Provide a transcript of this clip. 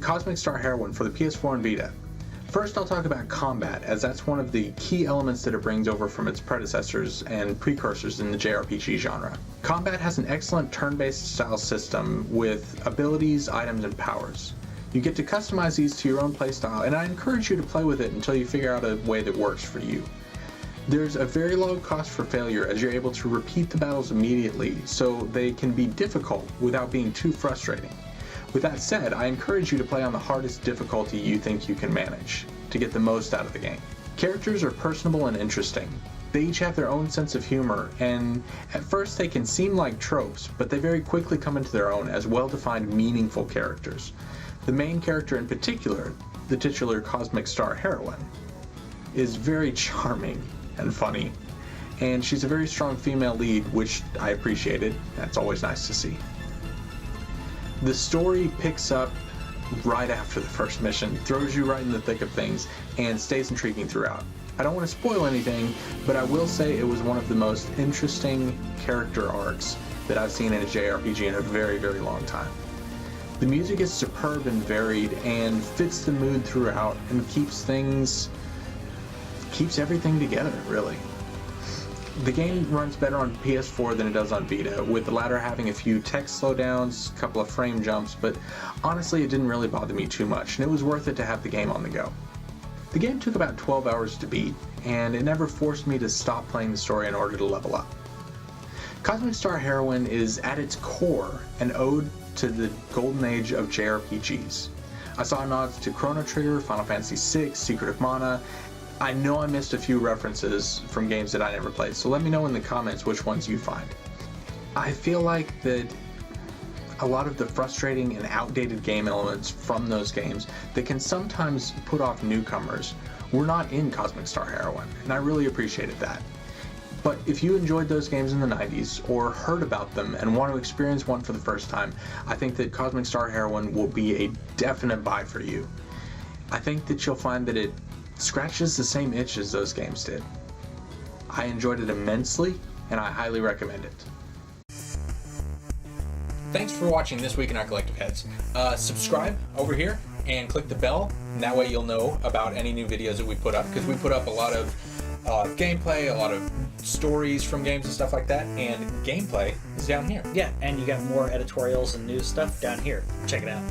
Cosmic Star Heroine for the PS4 and Vita. First, I'll talk about combat, as that's one of the key elements that it brings over from its predecessors and precursors in the JRPG genre. Combat has an excellent turn-based style system with abilities, items, and powers. You get to customize these to your own playstyle, and I encourage you to play with it until you figure out a way that works for you. There's a very low cost for failure, as you're able to repeat the battles immediately, so they can be difficult without being too frustrating. With that said, I encourage you to play on the hardest difficulty you think you can manage, to get the most out of the game. Characters are personable and interesting. They each have their own sense of humor, and at first they can seem like tropes, but they very quickly come into their own as well-defined, meaningful characters. The main character in particular, the titular Cosmic Star Heroine, is very charming and funny, and she's a very strong female lead, which I appreciated. That's always nice to see. The story picks up right after the first mission, throws you right in the thick of things, and stays intriguing throughout. I don't want to spoil anything, but I will say it was one of the most interesting character arcs that I've seen in a JRPG in a very, very long time. The music is superb and varied and fits the mood throughout and keeps everything together, really. The game runs better on PS4 than it does on Vita, with the latter having a few text slowdowns, a couple of frame jumps, but honestly it didn't really bother me too much, and it was worth it to have the game on the go. The game took about 12 hours to beat, and it never forced me to stop playing the story in order to level up. Cosmic Star Heroine is at its core an ode to the golden age of JRPGs. I saw nods to Chrono Trigger, Final Fantasy VI, Secret of Mana. I know I missed a few references from games that I never played, so let me know in the comments which ones you find. I feel like that a lot of the frustrating and outdated game elements from those games that can sometimes put off newcomers were not in Cosmic Star Heroine, and I really appreciated that. But if you enjoyed those games in the 90s or heard about them and want to experience one for the first time, I think that Cosmic Star Heroine will be a definite buy for you. I think that you'll find that it scratches the same itch as those games did. I enjoyed it immensely, and I highly recommend it. Thanks for watching This Week in Our Collective Heads. Subscribe over here and click the bell, and that way you'll know about any new videos that we put up, because we put up a lot of gameplay, a lot of stories from games and stuff like that, and gameplay is down here. Yeah, and you got more editorials and news stuff down here. Check it out.